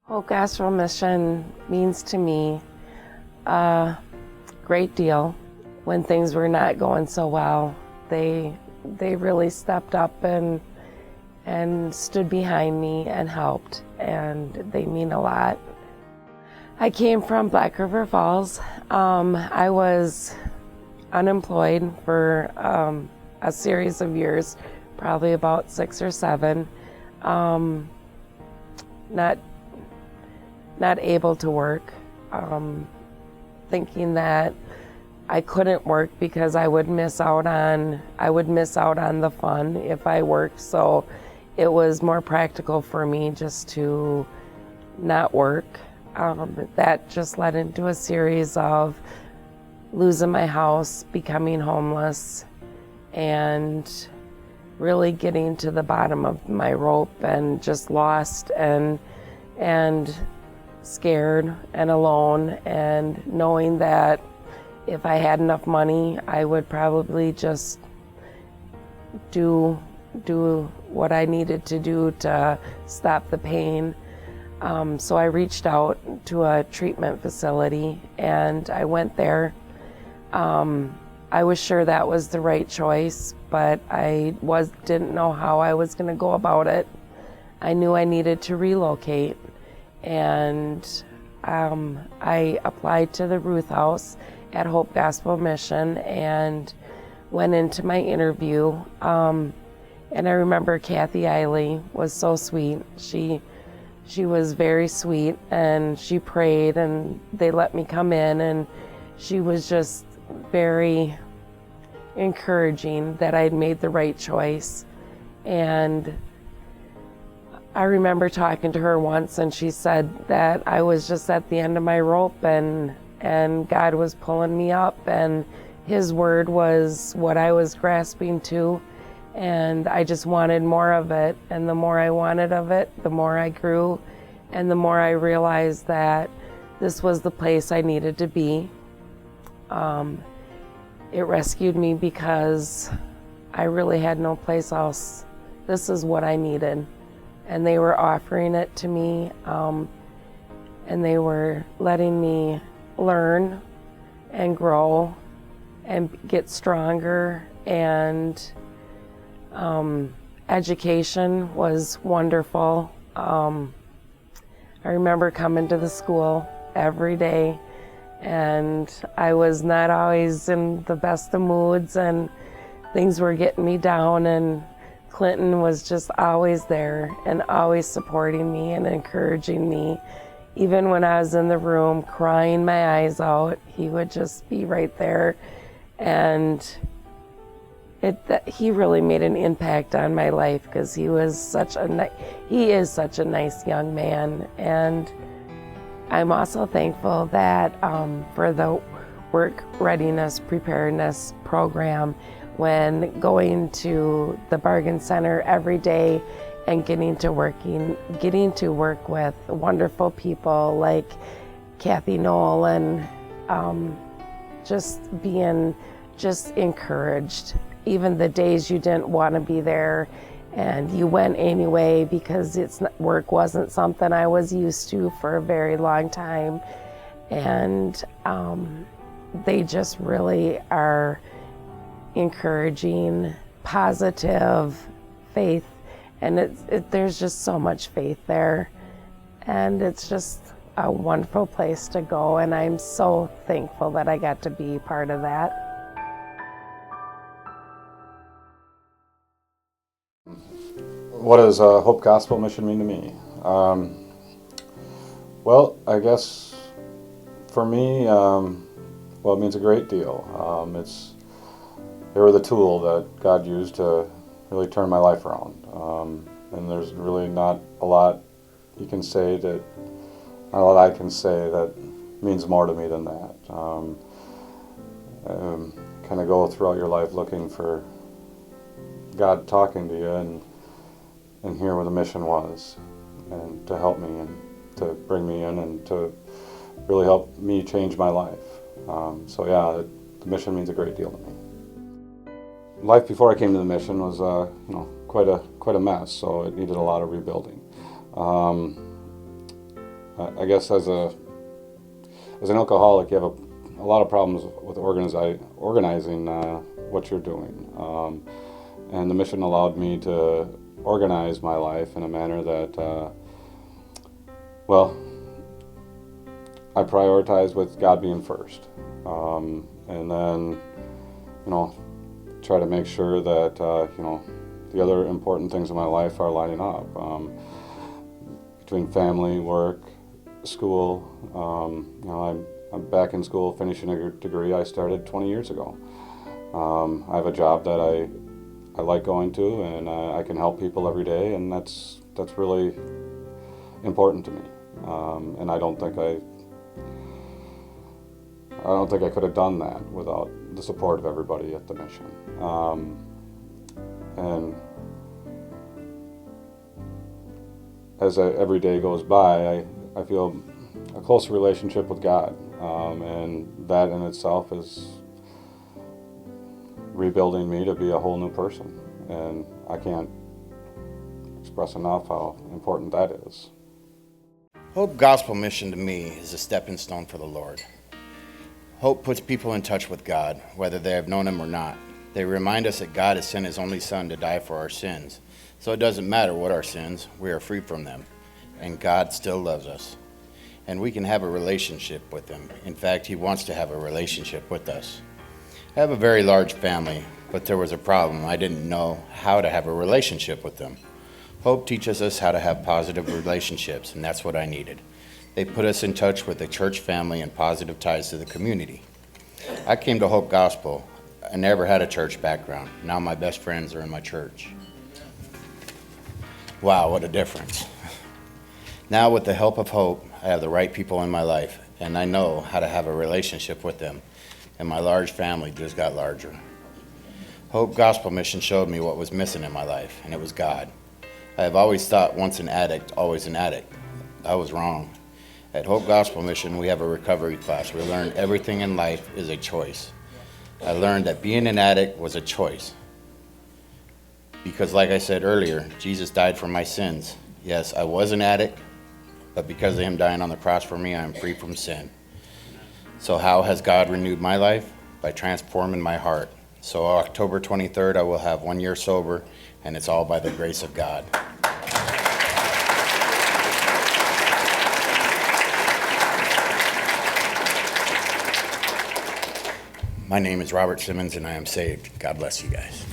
Hope Gospel Mission means to me a great deal. When things were not going so well, they really stepped up and stood behind me and helped, and they mean a lot. I came from Black River Falls. I was unemployed for a series of years, probably about 6 or 7. Not able to work, thinking that I couldn't work because I would miss out on the fun if I worked. So it was more practical for me just to not work. That just led into a series of losing my house, becoming homeless, and really getting to the bottom of my rope and just lost and scared and alone, and knowing that if I had enough money, I would probably just do what I needed to do to stop the pain. So I reached out to a treatment facility and I went there. I was sure that was the right choice, but I didn't know how I was going to go about it. I knew I needed to relocate, and I applied to the Ruth House at Hope Gospel Mission and went into my interview. And I remember Kathy Eiley was so sweet. She was very sweet, and she prayed, and they let me come in, and she was just very encouraging that I'd made the right choice. And I remember talking to her once, and she said that I was just at the end of my rope, and God was pulling me up, and His word was what I was grasping to, and I just wanted more of it. And the more I wanted of it, the more I grew, and the more I realized that this was the place I needed to be. It rescued me because I really had no place else. This is what I needed. And they were offering it to me, and they were letting me learn and grow and get stronger, and education was wonderful. I remember coming to the school every day, and I was not always in the best of moods, and things were getting me down, and Clinton was just always there and always supporting me and encouraging me. Even when I was in the room crying my eyes out, he would just be right there. And he really made an impact on my life, because he is such a nice young man. And I'm also thankful that for the work readiness preparedness program, when going to the bargain center every day and getting to work with wonderful people like Kathy Knoll, and just being encouraged. Even the days you didn't want to be there and you went anyway, because work wasn't something I was used to for a very long time. And they just really are encouraging, positive faith, and there's just so much faith there, and it's just a wonderful place to go, and I'm so thankful that I got to be part of that. What does Hope Gospel Mission mean to me? Well, I guess for me, it means a great deal. They were the tool that God used to really turn my life around. And there's really not a lot I can say that means more to me than that. Kind of go throughout your life looking for God talking to you and hear what the mission was, and to help me and to bring me in and to really help me change my life. The mission means a great deal to me. Life before I came to the mission was, quite a mess, so it needed a lot of rebuilding. I guess as an alcoholic, you have a lot of problems with organizing what you're doing. And the mission allowed me to organize my life in a manner that, well, I prioritize with God being first. And then, try to make sure that, the other important things in my life are lining up. Between family, work, school, I'm back in school finishing a degree I started 20 years ago. I have a job that I like going to, and I can help people every day, and that's really important to me. And I don't think I could have done that without the support of everybody at the mission. And as every day goes by, I feel a closer relationship with God, and that in itself is rebuilding me to be a whole new person, and I can't express enough how important that is. Hope Gospel Mission to me is a stepping stone for the Lord. Hope puts people in touch with God, whether they have known Him or not. They remind us that God has sent His only Son to die for our sins. So it doesn't matter what our sins, we are free from them. And God still loves us. And we can have a relationship with Him. In fact, He wants to have a relationship with us. I have a very large family, but there was a problem. I didn't know how to have a relationship with them. Hope teaches us how to have positive relationships, and that's what I needed. They put us in touch with the church family and positive ties to the community. I came to Hope Gospel. I never had a church background. Now my best friends are in my church. Wow, what a difference. Now with the help of Hope, I have the right people in my life, and I know how to have a relationship with them. And my large family just got larger. Hope Gospel Mission showed me what was missing in my life, and it was God. I have always thought once an addict, always an addict. I was wrong. At Hope Gospel Mission, we have a recovery class. We learn everything in life is a choice. I learned that being an addict was a choice. Because like I said earlier, Jesus died for my sins. Yes, I was an addict, but because of Him dying on the cross for me, I am free from sin. So how has God renewed my life? By transforming my heart. So October 23rd, I will have 1 year sober, and it's all by the grace of God. My name is Robert Simmons, and I am saved. God bless you guys.